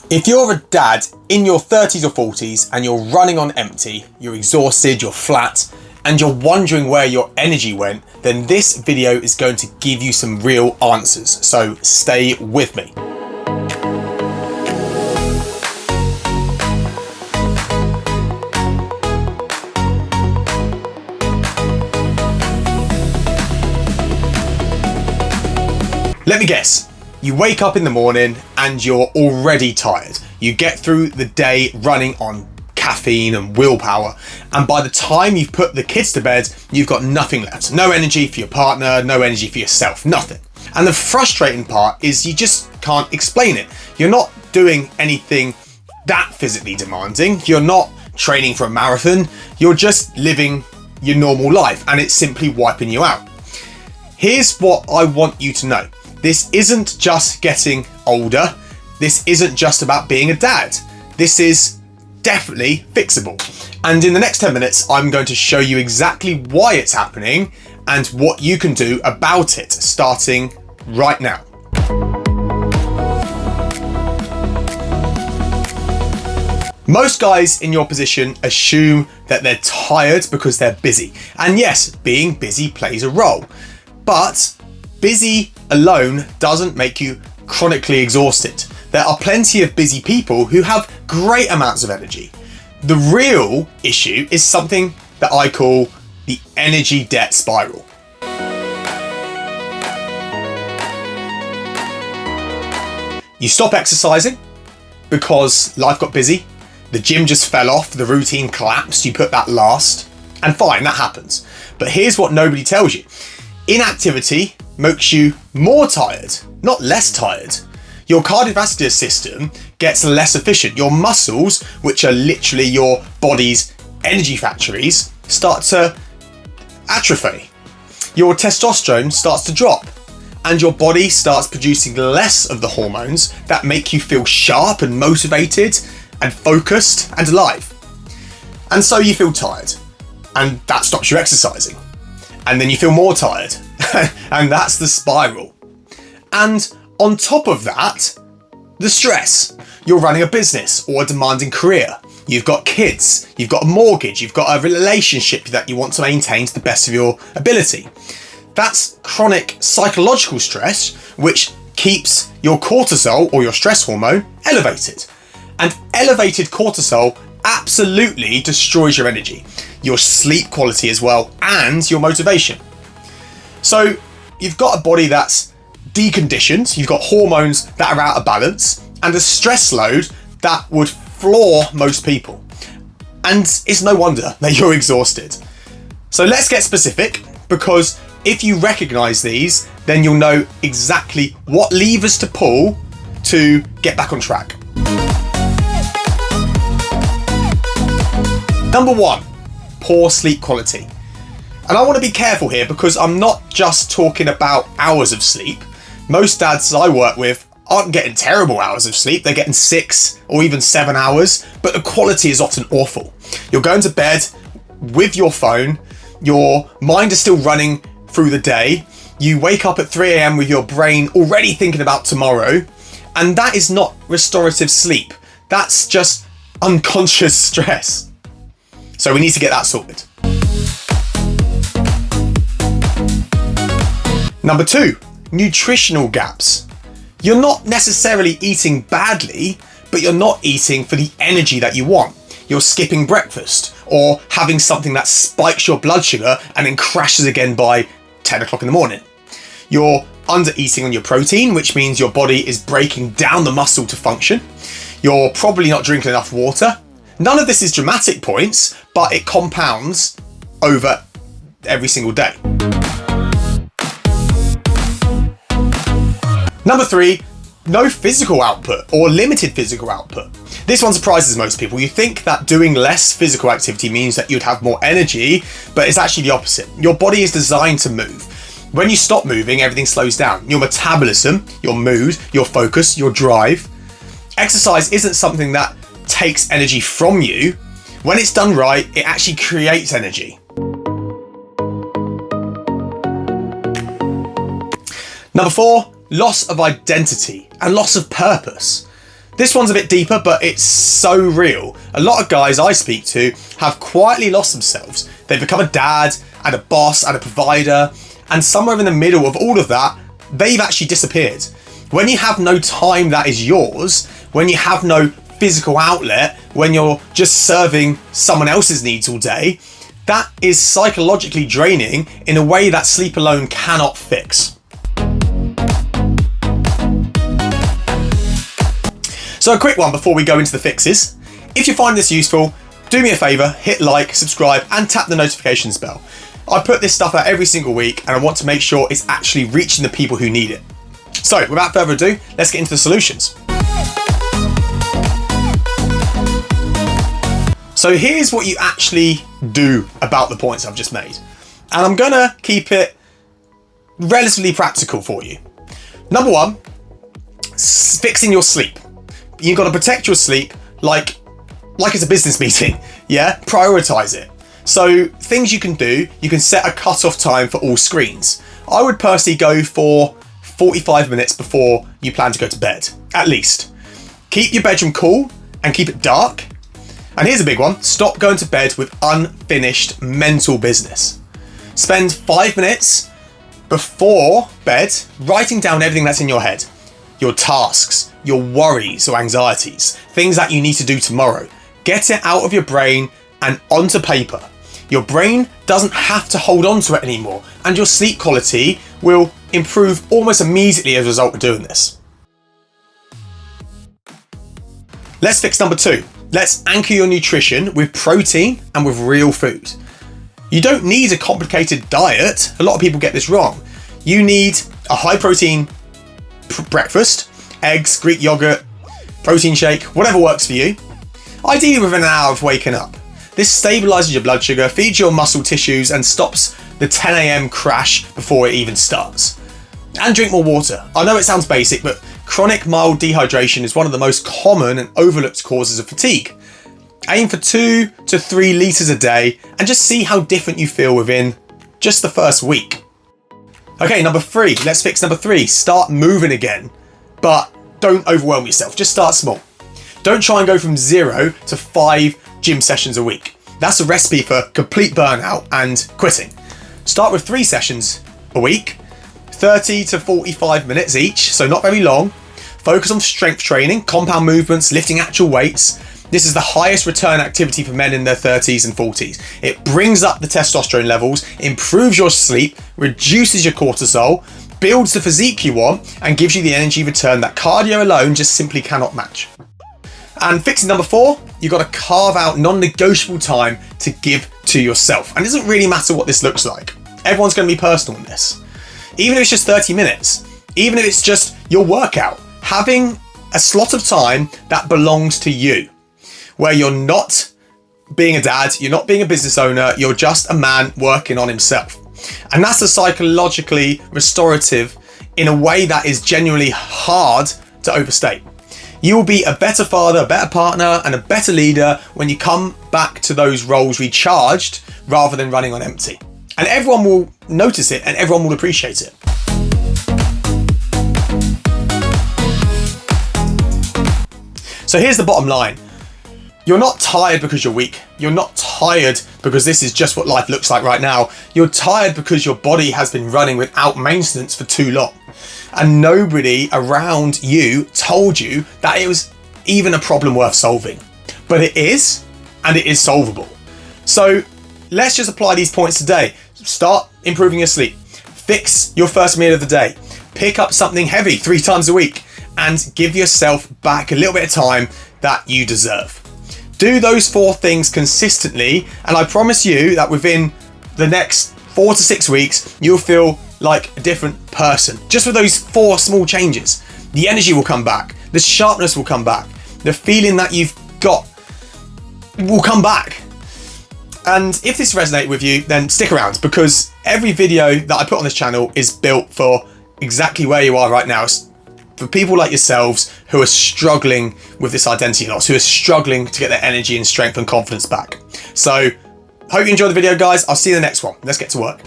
If you're a dad in your 30s or 40s and you're running on empty, you're exhausted, you're flat, and you're wondering where your energy went, then this video is going to give you some real answers. So stay with me. Let me guess. You wake up in the morning and you're already tired. You get through the day running on caffeine and willpower, and by the time you've put the kids to bed, you've got nothing left. No energy for your partner, no energy for yourself, nothing. And the frustrating part is you just can't explain it. You're not doing anything that physically demanding. You're not training for a marathon. You're just living your normal life, and it's simply wiping you out. Here's what I want you to know. This isn't just getting older. This isn't just about being a dad. This is definitely fixable. And in the next 10 minutes, I'm going to show you exactly why it's happening and what you can do about it, starting right now. Most guys in your position assume that they're tired because they're busy. And yes, being busy plays a role, but busy alone doesn't make you chronically exhausted. There are plenty of busy people who have great amounts of energy. The real issue is something that I call the energy debt spiral. You stop exercising because life got busy, the gym just fell off, the routine collapsed, you put that last, and fine, that happens. But here's what nobody tells you. Inactivity makes you more tired, not less tired. Your cardiovascular system gets less efficient. Your muscles, which are literally your body's energy factories, start to atrophy. Your testosterone starts to drop, and your body starts producing less of the hormones that make you feel sharp and motivated and focused and alive. And so you feel tired, and that stops you exercising. And then you feel more tired, and that's the spiral. And on top of that, the stress. You're running a business or a demanding career. You've got kids, you've got a mortgage, you've got a relationship that you want to maintain to the best of your ability. That's chronic psychological stress, which keeps your cortisol or your stress hormone elevated. And elevated cortisol absolutely destroys your energy, your sleep quality as well, and your motivation. So you've got a body that's deconditioned, you've got hormones that are out of balance, and a stress load that would floor most people. And it's no wonder that you're exhausted. So let's get specific, because if you recognize these, then you'll know exactly what levers to pull to get back on track. Number one, poor sleep quality. And I want to be careful here because I'm not just talking about hours of sleep. Most dads I work with aren't getting terrible hours of sleep. They're getting 6 or even 7 hours, but the quality is often awful. You're going to bed with your phone. Your mind is still running through the day. You wake up at 3 a.m. with your brain already thinking about tomorrow. And that is not restorative sleep. That's just unconscious stress. So we need to get that sorted. Number 2, nutritional gaps. You're not necessarily eating badly, but you're not eating for the energy that you want. You're skipping breakfast or having something that spikes your blood sugar and then crashes again by 10 o'clock in the morning. You're under eating on your protein, which means your body is breaking down the muscle to function. You're probably not drinking enough water. None of this is dramatic points, but it compounds over every single day. Number 3, no physical output or limited physical output. This one surprises most people. You think that doing less physical activity means that you'd have more energy, but it's actually the opposite. Your body is designed to move. When you stop moving, everything slows down. Your metabolism, your mood, your focus, your drive. Exercise isn't something that takes energy from you. When it's done right, it actually creates energy. Number 4, loss of identity and loss of purpose. This one's a bit deeper, but it's so real. A lot of guys I speak to have quietly lost themselves. They've become a dad and a boss and a provider, and somewhere in the middle of all of that, they've actually disappeared. When you have no time that is yours, when you have no physical outlet, when you're just serving someone else's needs all day, that is psychologically draining in a way that sleep alone cannot fix. So a quick one before we go into the fixes. If you find this useful, do me a favour, hit like, subscribe and tap the notifications bell. I put this stuff out every single week and I want to make sure it's actually reaching the people who need it. So without further ado, let's get into the solutions. So here's what you actually do about the points I've just made. And I'm gonna keep it relatively practical for you. Number one, fixing your sleep. You've got to protect your sleep like it's a business meeting, yeah? Prioritize it. So things you can do, you can set a cut-off time for all screens. I would personally go for 45 minutes before you plan to go to bed, at least. Keep your bedroom cool and keep it dark. And here's a big one, stop going to bed with unfinished mental business. Spend 5 minutes before bed writing down everything that's in your head. Your tasks, your worries or anxieties, things that you need to do tomorrow. Get it out of your brain and onto paper. Your brain doesn't have to hold on to it anymore, and your sleep quality will improve almost immediately as a result of doing this. Let's fix number two. Let's anchor your nutrition with protein and with real food. You don't need a complicated diet. A lot of people get this wrong. You need a high protein breakfast, eggs, Greek yogurt, protein shake, whatever works for you. Ideally within an hour of waking up. This stabilizes your blood sugar, feeds your muscle tissues and stops the 10 a.m. crash before it even starts. And drink more water. I know it sounds basic, but chronic mild dehydration is one of the most common and overlooked causes of fatigue. Aim for 2 to 3 litres a day and just see how different you feel within just the first week. Okay, number 3, let's fix number 3. Start moving again, but don't overwhelm yourself, just start small. Don't try and go from 0 to 5 gym sessions a week. That's a recipe for complete burnout and quitting. Start with 3 sessions a week, 30 to 45 minutes each, so not very long. Focus on strength training, compound movements, lifting actual weights. This is the highest return activity for men in their 30s and 40s. It brings up the testosterone levels, improves your sleep, reduces your cortisol, builds the physique you want, and gives you the energy return that cardio alone just simply cannot match. And fixing number 4, you've got to carve out non-negotiable time to give to yourself. And it doesn't really matter what this looks like. Everyone's going to be personal in this. Even if it's just 30 minutes, even if it's just your workout, having a slot of time that belongs to you, where you're not being a dad, you're not being a business owner, you're just a man working on himself. And that's a psychologically restorative in a way that is genuinely hard to overstate. You will be a better father, a better partner, and a better leader when you come back to those roles recharged rather than running on empty. And everyone will notice it and everyone will appreciate it. So here's the bottom line. You're not tired because you're weak. You're not tired because this is just what life looks like right now. You're tired because your body has been running without maintenance for too long. And nobody around you told you that it was even a problem worth solving. But it is, and it is solvable. So let's just apply these points today. Start improving your sleep. Fix your first meal of the day. Pick up something heavy 3 times a week and give yourself back a little bit of time that you deserve. Do those 4 things consistently, and I promise you that within the next 4 to 6 weeks, you'll feel like a different person. Just with those 4 small changes, the energy will come back, the sharpness will come back, the feeling that you've got will come back. And if this resonated with you, then stick around, because every video that I put on this channel is built for exactly where you are right now. It's for people like yourselves who are struggling with this identity loss, who are struggling to get their energy and strength and confidence back. So, hope you enjoyed the video, guys. I'll see you in the next one. Let's get to work.